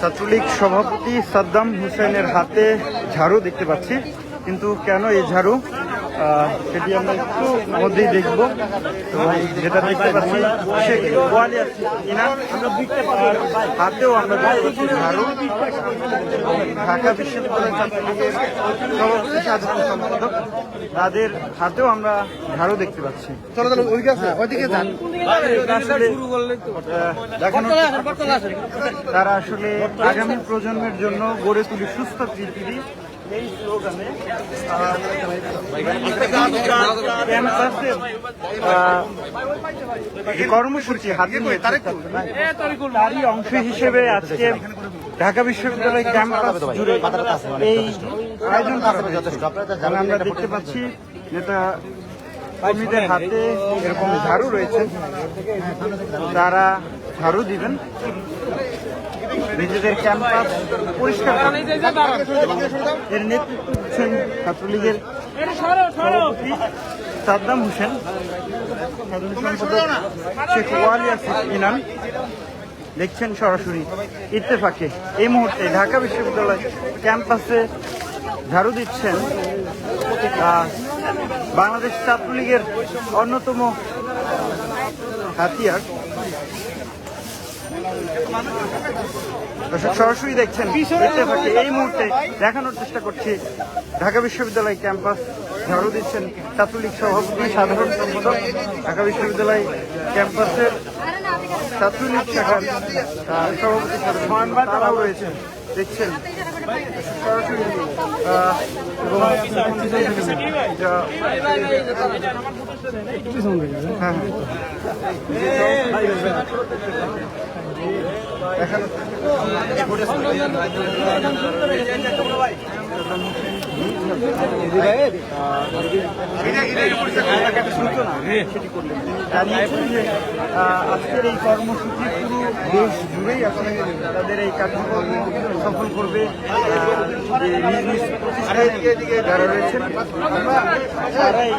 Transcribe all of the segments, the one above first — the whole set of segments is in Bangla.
ছাত্রলীগ সভাপতি সাদ্দাম হোসেনের হাতে ঝাড়ু দেখতে পাচ্ছি, কিন্তু কেন এই ঝাড়ু সেটি আমরা একটু মধ্যেই দেখব। তো যেটা দেখতে পাচ্ছি সে ওয়ালি আছে কিনা, হাতেও আমরা দেখতে পাচ্ছি ঝাড়ু। ঢাকা বিশ্ববিদ্যালয় ছাত্রলীগের সভাপতি সাধারণ সম্পাদক, তাদের হাতেও আমরা ঝাড়ু দেখতে পাচ্ছি। তারা আসলে আগামী প্রজন্মের জন্য গড়ে তুলি সুস্থ পৃথিবী, এই স্লোগানে কর্মসূচি হাতে নিয়ে তারই অংশ হিসেবে আজকে ঢাকা বিশ্ববিদ্যালয় ক্যাম্পাস জুড়ে এই আয়োজন করা হয়েছে। আমরা দেখতে পাচ্ছি নেতা কর্মীদের হাতে এরকম ঝাড়ু রয়েছে, তারা ঝাড়ু দিবেন, নিজেদের ক্যাম্পাস পরিষ্কার এর নেতৃত্ব দিচ্ছেন ছাত্রলীগের সভাপতি সাদ্দাম হোসেন, সাধারণ সম্পাদক শেখ ওয়ালি ইনান। দেখছেন সরাসরি ইত্তেফাকে এই মুহূর্তে ঢাকা বিশ্ববিদ্যালয় ক্যাম্পাসে ঝাড়ু দিচ্ছেন বাংলাদেশ ছাত্রলীগের অন্যতম হাতিয়ার। দর্শক সরাসরি দেখছেন ইত্তেফাকে এই মুহূর্তে দেখানোর চেষ্টা করছি ঢাকা বিশ্ববিদ্যালয় ক্যাম্পাস ঝাড়ু দিচ্ছেন ছাত্রলীগ সভাপতি সাধারণ সম্পাদক, ঢাকা বিশ্ববিদ্যালয় ক্যাম্পাসের ছাত্রলীগ শাখার সভাপতি তারাও রয়েছেন, দেখছেন সরাসরি। আজকের এই কর্মসূচি পুরো দেশ জুড়েই আসলে তাদের এই কার্যক্রম সফল করবে। যারা রয়েছেন তারাই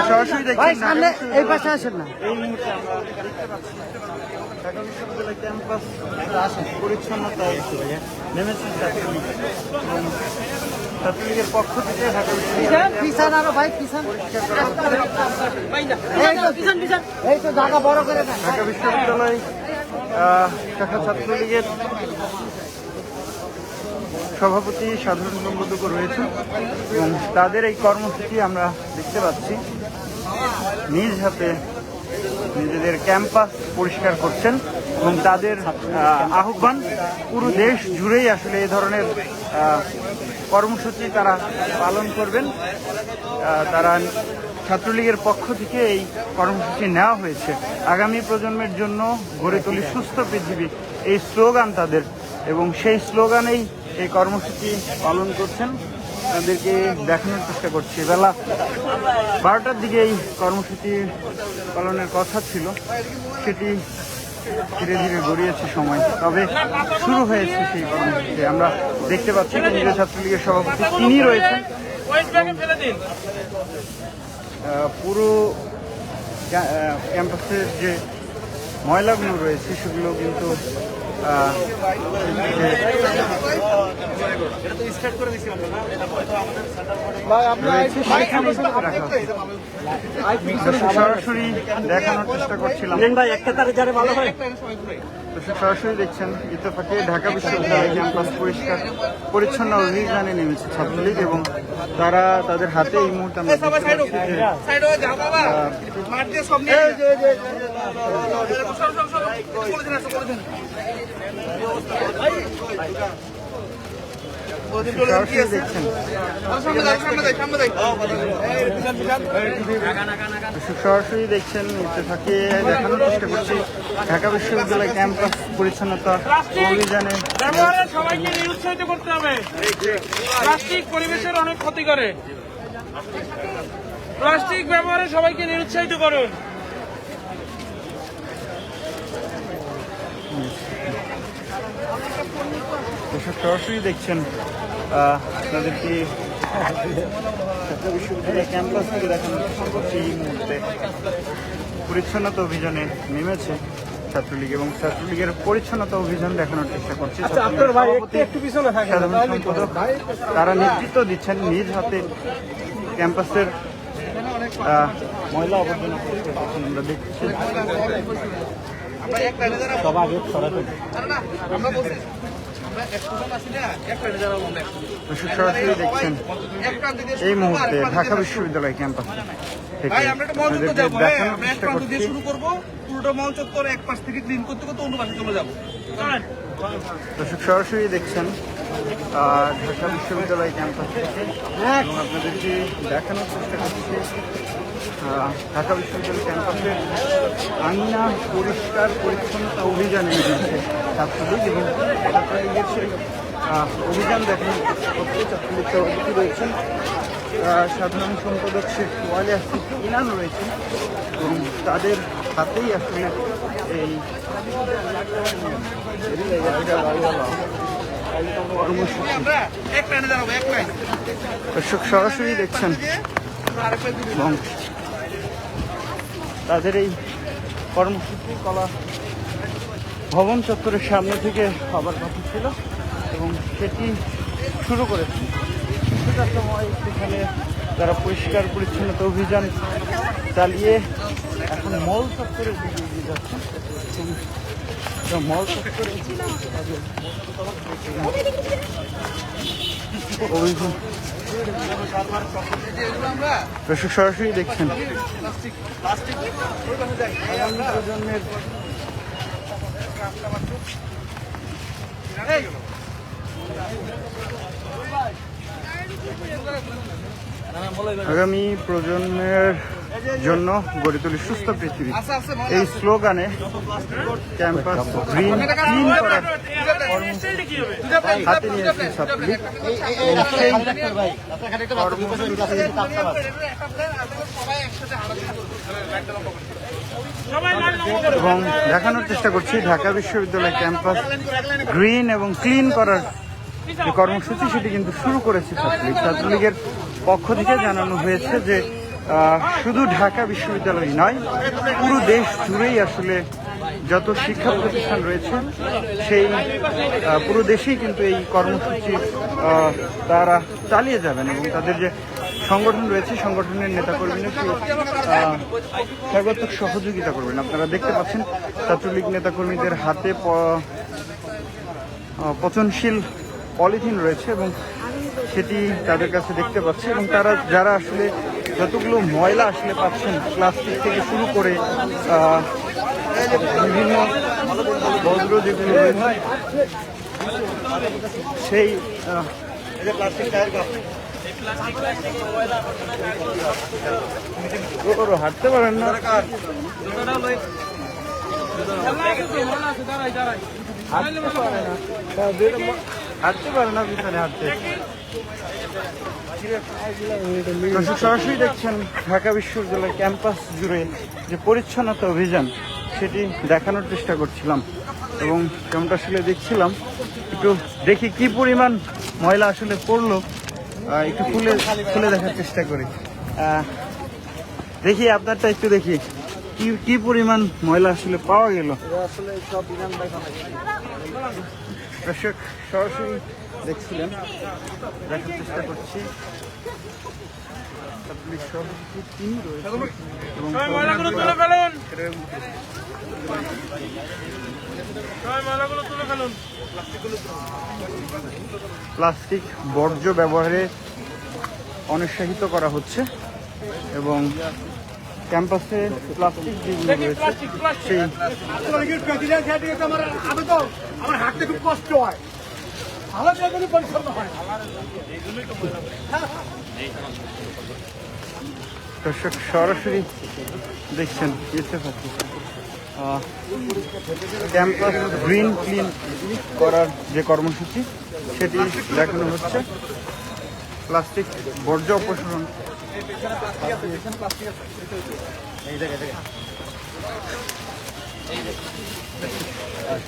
সরাসরি দেখছেন এই পাশে আসেন না। এই মুহূর্তে আমরা দেখতে পাচ্ছি ঢাকা বিশ্ববিদ্যালয় ক্যাম্পাস পরিচ্ছন্নতায় নেমেছেন ছাত্রলীগের পক্ষ থেকে ঢাকা ঢাকা বিশ্ববিদ্যালয় শাখা ছাত্রলীগের সভাপতি সাধারণ সম্পাদক রয়েছে এবং তাদের এই কর্মসূচি আমরা দেখতে পাচ্ছি নিজ হাতে নিজেদের ক্যাম্পাস পরিষ্কার করছেন এবং তাদের আহ্বান পুরো দেশ জুড়েই আসলে এই ধরনের কর্মসূচি তারা পালন করবেন। তারা ছাত্রলীগের পক্ষ থেকে এই কর্মসূচি নেওয়া হয়েছে আগামী প্রজন্মের জন্য গড়ে তুলি সুস্থ পৃথিবী, এই স্লোগান তাদের, এবং সেই স্লোগানেই এই কর্মসূচি পালন করছেন। তাদেরকে দেখানোর চেষ্টা করছি বেলা 12টার দিকে এই কর্মসূচি পালনের কথা ছিল, সেটি ধীরে ধীরে গড়িয়েছে সময়, তবে শুরু হয়েছে সেই কর্মসূচি। আমরা দেখতে পাচ্ছি কেন্দ্রীয় ছাত্রলীগের সভাপতি তিনি রয়েছেন, পুরো ক্যাম্পাসের যে ময়লাগুলো রয়েছে সেগুলো কিন্তু সরাসরি দেখানোর চেষ্টা করছিলাম। সরাসরি দেখছেন ইত্তেফাকে ঢাকা বিশ্ববিদ্যালয় ক্যাম্পাস পরিষ্কার পরিচ্ছন্ন অভিযানে নেমেছে ছাত্রলীগ এবং তারা তাদের হাতে এই মুহূর্তে সরাসরি দেখছেন ইত্তেফাকে দেখানোর চেষ্টা করছি ঢাকা বিশ্ববিদ্যালয় ক্যাম্পাস পরিচ্ছন্নতা অভিযানে। সবাইকে নিরুৎসাহিত করতে হবে, প্লাস্টিক পরিবেশের অনেক ক্ষতি করে, প্লাস্টিক ব্যবহারে সবাইকে নিরুৎসাহিত করুন। সরাসরি দেখছেন আপনাদেরকে ঢাকা বিশ্ববিদ্যালয় ক্যাম্পাস থেকে দেখানো এই মুহূর্তে পরিচ্ছন্নতা অভিযানে নেমেছে ছাত্রলীগ এবং ছাত্রলীগের পরিচ্ছন্নতা অভিযান দেখানোর চেষ্টা করছে সাধারণ সম্পাদক তারা নেতৃত্ব দিচ্ছেন নিজ হাতে ক্যাম্পাসের ময়লা আবর্জনা পরিষ্কার করছেন আমরা দেখছি। সরাসরি দেখছেন এই মুহূর্তে ঢাকা বিশ্ববিদ্যালয় ক্যাম্পাস থেকে দেখানোর চেষ্টা করছি। দর্শক সরাসরি দেখছেন ঢাকা বিশ্ববিদ্যালয় ক্যাম্পাস থেকে এবং আপনাদেরকে দেখানোর চেষ্টা করছি ঢাকা বিশ্ববিদ্যালয় ক্যাম্পাসের আঙিনা পরিষ্কার পরিচ্ছন্নতা অভিযানে নেমেছে ছাত্রলীগ এবং ছাত্রলীগের সেই অভিযান দেখানোর চেষ্টা করছে। ছাত্রলীগ সভাপতি রয়েছেন, সাধারণ সম্পাদক শেখ ওয়ালি আসিফ ইনান রয়েছেন এবং তাদের হাতেই আসলে এই দর্শক সরাসরি দেখছেন এবং তাদের এই কর্মসূচি কলা ভবন চত্বরের সামনে থেকে হবার কথা ছিল এবং সেটি শুরু করেছে। কিছুটা সময় সেখানে তারা পরিষ্কার পরিচ্ছন্নতা অভিযান চালিয়ে এখন মল চত্বরের দিকে এগিয়ে যাচ্ছেন। মল চত্বরে অভিযান দর্শক সরাসরি দেখছেন আগামী প্রজন্মের আগামী প্রজন্মের জন্য গড়ে তুলি সুস্থ পৃথিবী এই স্লোগানে ক্যাম্পাস গ্রিন ক্লিন করার হাতে নিয়েছে ছাত্রলীগ এবং দেখানোর চেষ্টা করছি ঢাকা বিশ্ববিদ্যালয় ক্যাম্পাস গ্রিন এবং ক্লিন করার যে কর্মসূচি সেটি কিন্তু শুরু করেছে ছাত্রলীগ। ছাত্রলীগের পক্ষ থেকে জানানো হয়েছে যে শুধু ঢাকা বিশ্ববিদ্যালয় নয়, পুরো দেশ জুড়েই আসলে যত শিক্ষা প্রতিষ্ঠান রয়েছে সেই পুরো দেশেই কিন্তু এই কর্মসূচি তারা চালিয়ে যাবেন এবং তাদের যে সংগঠন রয়েছে সংগঠনের নেতাকর্মীরা সর্বাত্মক সহযোগিতা করবেন। আপনারা দেখতে পাচ্ছেন ছাত্রলীগ নেতাকর্মীদের হাতে পচনশীল পলিথিন রয়েছে এবং সেটি তাদের কাছে দেখতে পাচ্ছি এবং তারা যারা আসলে যতগুলো ময়লা আসলে পাচ্ছেন প্লাস্টিক থেকে শুরু করে বিভিন্ন বজ্র যেগুলো সেই হাঁটতে পারেন না, হাঁটতে পারে না পিছনে হাঁটতে। সরাসরি দেখছেন ঢাকা বিশ্ববিদ্যালয় ক্যাম্পাস জুড়ে যে পরিচ্ছন্নতা অভিযান সেটি দেখানোর চেষ্টা করছিলাম এবং যেমনটা আসলে দেখছিলাম একটু দেখি কি পরিমাণ ময়লা আসলে পড়লো একটু খুলে দেখার চেষ্টা করি। দেখি আপনারটা একটু দেখি কি পরিমাণ ময়লা আসলে পাওয়া গেল। দর্শক সরাসরি দেখছিলেন, দেখার চেষ্টা করছি তিনি প্লাস্টিক বর্জ্য ব্যবহারে অনুৎসাহিত করা হচ্ছে এবং ক্যাম্পাসে প্লাস্টিক যেগুলো রয়েছে সেই আমার হাঁটতে খুব কষ্ট হয়, পরিচ্ছন্ন হয়। দর্শক সরাসরি দেখছেন ক্যাম্পাস গ্রিন ক্লিন করার যে কর্মসূচি সেটি দেখানো হচ্ছে। প্লাস্টিক বর্জ্য অপসারণ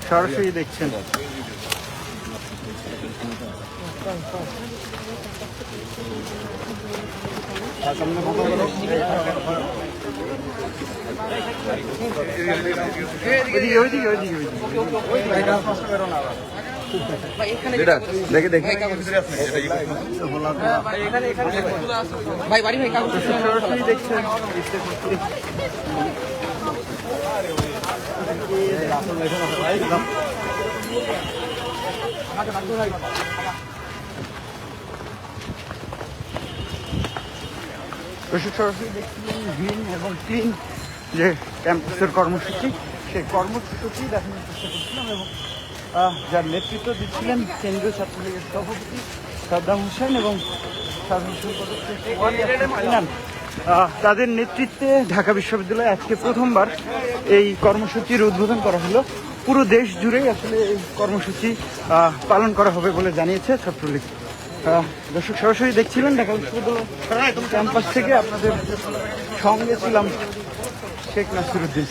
সরাসরি দেখছেন ওইদিকে ওইদিকে ওইদিকে দেখে দেখে সরাসরি দেখছেন সরাসরি দেখছিলেন গ্রিন এবং ক্লিন যে ক্যাম্পাসের কর্মসূচি সেই কর্মসূচি দেখানোর চেষ্টা করছিলাম এবং যার নেতৃত্ব দিচ্ছিলেন কেন্দ্রীয় ছাত্রলীগের সভাপতি সাদ্দাম হোসেন এবং সাধারণ সম্পাদক ছিলেন। তাদের নেতৃত্বে ঢাকা বিশ্ববিদ্যালয়ে আজকে প্রথমবার এই কর্মসূচির উদ্বোধন করা হলো। পুরো দেশ জুড়েই আসলে এই কর্মসূচি পালন করা হবে বলে জানিয়েছে ছাত্রলীগ। দর্শক সরাসরি দেখছিলেন ঢাকা বিশ্ববিদ্যালয় ক্যাম্পাস থেকে আপনাদের সঙ্গে ছিলাম শেখ নাসিরউদ্দিন।